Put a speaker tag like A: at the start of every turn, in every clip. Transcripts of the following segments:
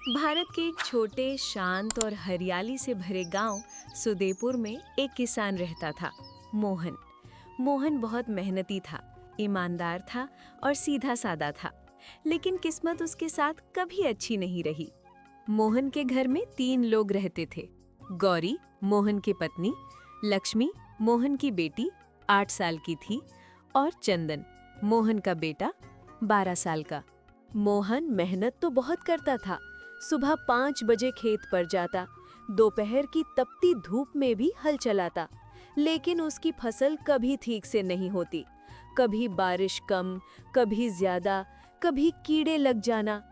A: भारत के एक छोटे, शांत और हरियाली से भरे गांव सुदेपुर में एक किसान रहता था, मोहन। मोहन बहुत मेहनती था, ईमानदार था और सीधा सादा था, लेकिन किस्मत उसके साथ कभी अच्छी नहीं रही। मोहन के घर में 3 लोग रहते थे। गौरी, मोहन की पत्नी, लक्ष्मी, मोहन की बेटी 8 साल की थी, और चंदन, मोहन का बेटा 12 साल का। मोहन मेहनत तो बहुत करता था। सुबह 5 बजे खेत पर जाता, दोपहर की तपती धूप में भी हल चलाता, लेकिन उसकी फसल कभी ठीक से नहीं होती। कभी बारिश कम, कभी ज्यादा, कभी कीड़े लग जाना।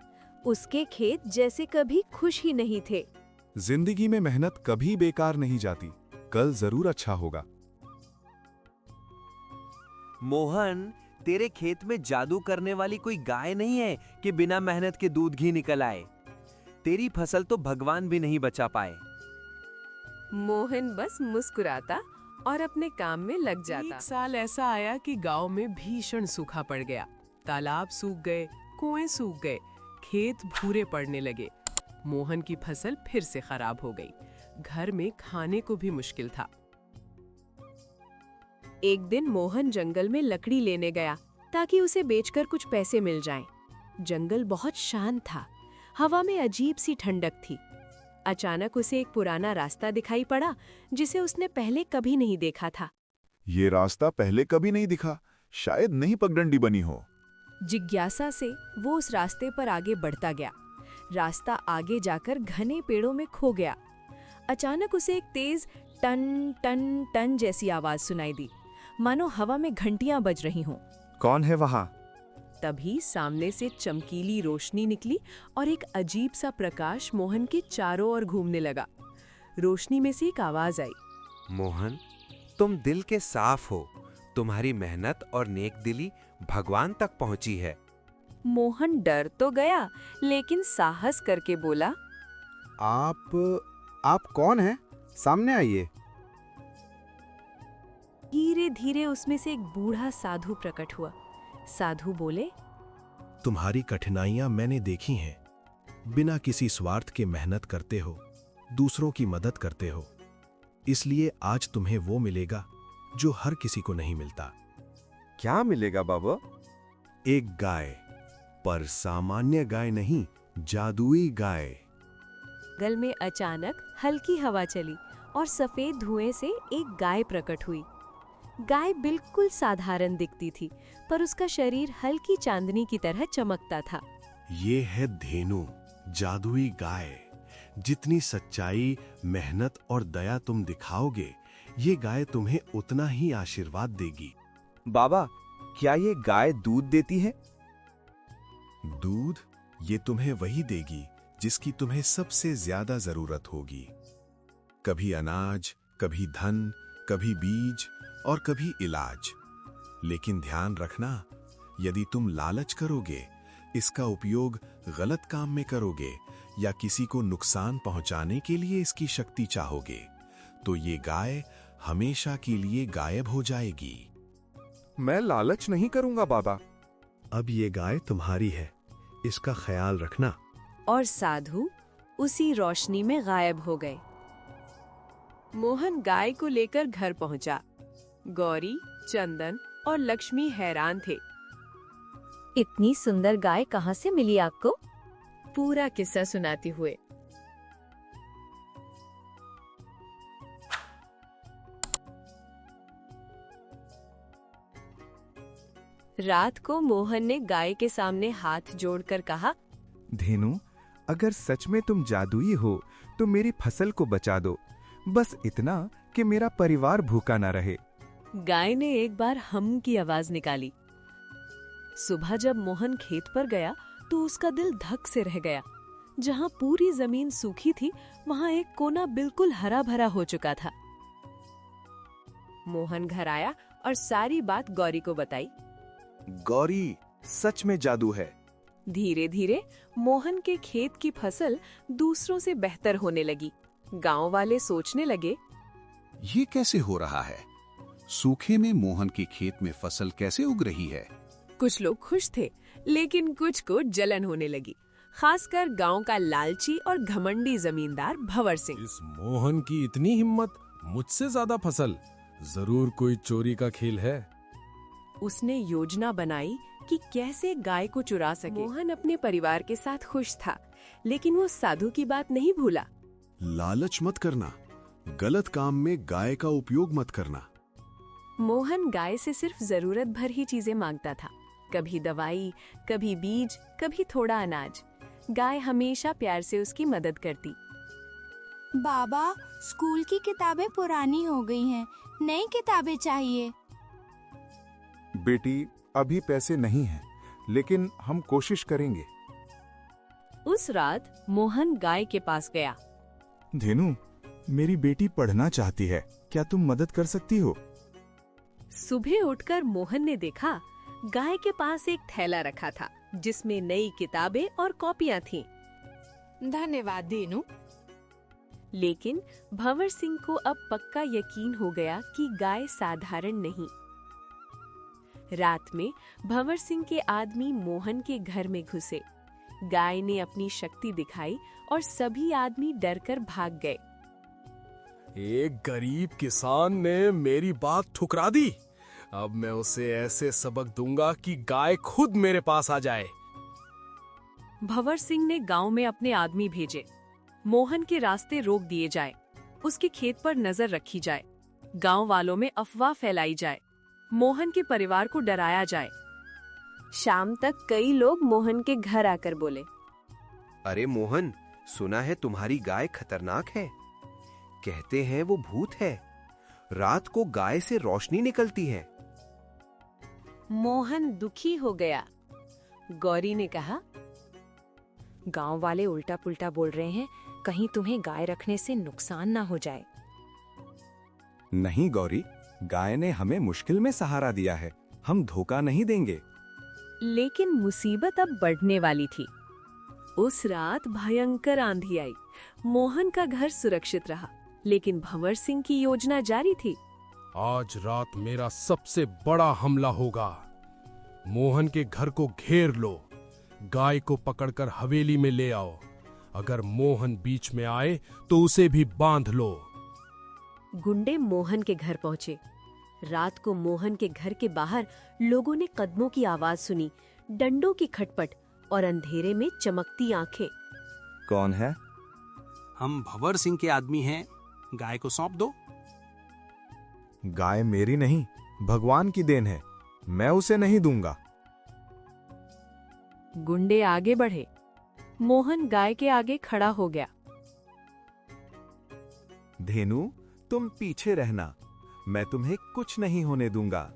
A: उसके खेत जैसे कभी खुश ही नहीं थे।
B: जिंदगी में मेहनत कभी बेकार नहीं जाती, कल जरूर अच्छा होगा।
C: मोहन, तेरे खेत में जादू करने वाली कोई गाय नहीं है कि बिना मेहनत के दूध घी निकल आए। तेरी फसल तो भगवान भी नहीं बचा पाए।
D: मोहन बस मुस्कुराता और अपने काम में लग जाता। एक साल ऐसा आया कि गांव में भीषण सूखा पड़ गया। तालाब सूख गए, कुएं सूख गए, खेत भूरे पड़ने लगे। मोहन की फसल फिर से खराब हो गई। घर में खाने को भी मुश्किल था। एक दिन मोहन जंगल में लकड़ी लेने गया ताकि उसे बेचकर कुछ पैसे मिल जाएं। जंगल बहुत शांत था, हवा में अजीब सी ठंडक थी। अचानक उसे एक पुराना रास्ता दिखाई पड़ा जिसे उसने पहले कभी नहीं देखा था।
B: ये रास्ता पहले कभी नहीं दिखा, शायद नई पगडंडी बनी हो।
D: जिज्ञासा से वो उस रास्ते पर आगे बढ़ता गया। रास्ता आगे जाकर घने पेड़ों में खो गया। अचानक उसे एक तेज टन टन टन जैसी आवाज सुनाई दी, मानो हवा में घंटियां बज रही हों।
B: कौन है वहां?
D: तभी सामने से चमकीली रोशनी निकली और एक अजीब सा प्रकाश मोहन के चारों ओर घूमने लगा। रोशनी में से एक आवाज आई,
C: मोहन, तुम दिल के साफ हो। तुम्हारी मेहनत और नेक दिली भगवान तक पहुंची है।
D: मोहन डर तो गया, लेकिन साहस करके बोला,
E: आप कौन हैं? सामने आइए।
D: धीरे धीरे उसमें से एक बूढ़ा साधु प्रकट हुआ। साधु बोले,
F: तुम्हारी कठिनाइयां मैंने देखी हैं। बिना किसी स्वार्थ के मेहनत करते हो, दूसरों की मदद करते हो, इसलिए आज तुम्हें वो मिलेगा जो हर किसी को नहीं मिलता।
E: क्या मिलेगा बाबा?
F: एक गाय, पर सामान्य गाय नहीं, जादुई गाय।
D: जंगल में अचानक हल्की हवा चली और सफेद धुएं से एक गाय प्रकट हुई। गाय बिल्कुल साधारण दिखती थी, पर उसका शरीर हल्की चांदनी की तरह चमकता था।
F: ये है धेनु, जादुई गाय। जितनी सच्चाई, मेहनत और दया तुम दिखाओगे, ये गाय तुम्हें उतना ही आशीर्वाद देगी।
E: बाबा, क्या ये गाय दूध देती है?
F: दूध ये तुम्हें वही देगी जिसकी तुम्हें सबसे ज्यादा जरूरत होगी। कभी अनाज, कभी धन, कभी बीज और कभी इलाज। लेकिन ध्यान रखना, यदि तुम लालच करोगे, इसका उपयोग गलत काम में करोगे या किसी को नुकसान पहुंचाने के लिए इसकी शक्ति चाहोगे, तो ये गाय हमेशा के लिए गायब हो जाएगी।
B: मैं लालच नहीं करूंगा बाबा।
F: अब ये गाय तुम्हारी है, इसका ख्याल रखना।
D: और साधु उसी रोशनी में गायब हो गए। मोहन गाय को लेकर घर पहुंचा। गौरी, चंदन और लक्ष्मी हैरान थे।
A: इतनी सुंदर गाय कहाँ से मिली आपको?
D: पूरा किस्सा सुनाते हुए। रात को मोहन ने गाय के सामने हाथ जोड़कर कहा,
G: धेनु, अगर सच में तुम जादुई हो तो मेरी फसल को बचा दो, बस इतना कि मेरा परिवार भूखा ना रहे।
D: गाय ने एक बार हम की आवाज निकाली। सुबह जब मोहन खेत पर गया तो उसका दिल धक से रह गया। जहां पूरी जमीन सूखी थी, वहां एक कोना बिल्कुल हरा भरा हो चुका था। मोहन घर आया और सारी बात गौरी को बताई।
E: गौरी, सच में जादू है।
D: धीरे धीरे मोहन के खेत की फसल दूसरों से बेहतर होने लगी। गांव वाले सोचने लगे,
H: ये कैसे हो रहा है? सूखे में मोहन के खेत में फसल कैसे उग रही है?
D: कुछ लोग खुश थे, लेकिन कुछ को जलन होने लगी। खासकर गांव का लालची और घमंडी जमींदार भंवर सिंह।
I: इस मोहन की इतनी हिम्मत, मुझसे ज्यादा फसल, जरूर कोई चोरी का खेल है।
D: उसने योजना बनाई कि कैसे गाय को चुरा सके। मोहन अपने परिवार के साथ खुश था, लेकिन वो साधु की बात नहीं भूला।
F: लालच मत करना, गलत काम में गाय का उपयोग मत करना।
A: मोहन गाय से सिर्फ जरूरत भर ही चीजें मांगता था। कभी दवाई, कभी बीज, कभी थोड़ा अनाज। गाय हमेशा प्यार से उसकी मदद करती।
J: बाबा, स्कूल की किताबें पुरानी हो गई हैं, नई किताबें चाहिए।
B: बेटी, अभी पैसे नहीं हैं, लेकिन हम कोशिश करेंगे।
A: उस रात मोहन गाय के पास गया।
G: धेनु, मेरी बेटी पढ़ना चाहती है, क्या तुम मदद कर सकती हो?
A: सुबह उठकर मोहन ने देखा गाय के पास एक थैला रखा था जिसमें नई किताबें और कॉपियां थीं।
J: धन्यवाद धेनु।
A: लेकिन भंवर सिंह को अब पक्का यकीन हो गया कि गाय साधारण नहीं। रात में भंवर सिंह के आदमी मोहन के घर में घुसे। गाय ने अपनी शक्ति दिखाई और सभी आदमी डरकर भाग गए।
I: एक गरीब किसान ने मेरी बात ठुकरा दी। अब मैं उसे ऐसे सबक दूंगा कि गाय खुद मेरे पास आ जाए।
A: भंवर सिंह ने गांव में अपने आदमी भेजे। मोहन के रास्ते रोक दिए जाए, उसके खेत पर नजर रखी जाए, गांव वालों में अफवाह फैलाई जाए, मोहन के परिवार को डराया जाए। शाम तक कई लोग मोहन के घर आकर बोले,
C: अरे मोहन, सुना है तुम्हारी गाय खतरनाक है। कहते हैं वो भूत है। रात को गाय से रोशनी निकलती है।
A: मोहन दुखी हो गया। गौरी ने कहा, गांव वाले उल्टा पुल्टा बोल रहे हैं, कहीं तुम्हें गाय रखने से नुकसान ना हो जाए।
G: नहीं गौरी, गाय ने हमें मुश्किल में सहारा दिया है, हम धोखा नहीं देंगे।
A: लेकिन मुसीबत अब बढ़ने वाली थी। उस रात भयंकर आंधी आई। मोहन का घर सुरक्षित रहा, लेकिन भंवर सिंह की योजना जारी थी।
I: आज रात मेरा सबसे बड़ा हमला होगा। मोहन के घर को घेर लो, गाय को पकड़कर हवेली में ले आओ। अगर मोहन बीच में आए तो उसे भी बांध लो।
A: गुंडे मोहन के घर पहुंचे। रात को मोहन के घर के बाहर लोगों ने कदमों की आवाज सुनी, डंडों की खटपट और अंधेरे में चमकती आंखें।
G: कौन है?
H: हम भंवर सिंह के आदमी हैं, गाय को सौंप दो।
G: गाय मेरी नहीं, भगवान की देन है, मैं उसे नहीं दूंगा।
A: गुंडे आगे बढ़े। मोहन गाय के आगे खड़ा हो गया।
G: धेनु, तुम पीछे रहना, मैं तुम्हें कुछ नहीं होने दूंगा।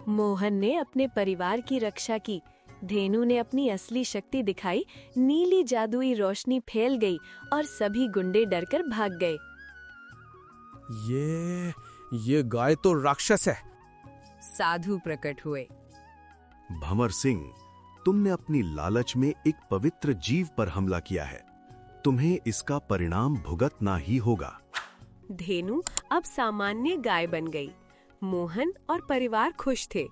A: मोहन ने अपने परिवार की रक्षा की। धेनु ने अपनी असली शक्ति दिखाई। नीली जादुई रोशनी फैल गई और सभी गुंडे डरकर भाग गए।
I: ये गाय तो राक्षस है।
D: साधु प्रकट हुए।
F: भंवर सिंह, तुमने अपनी लालच में एक पवित्र जीव पर हमला किया है। तुम्हें इसका परिणाम भुगतना ही होगा।
A: धेनु अब सामान्य गाय बन गई। मोहन और परिवार खुश थे।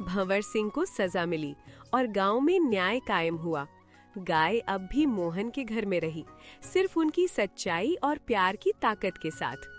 A: भंवर सिंह को सजा मिली और गांव में न्याय कायम हुआ। गाय अब भी मोहन के घर में रही, सिर्फ उनकी सच्चाई और प्यार की ताकत के साथ।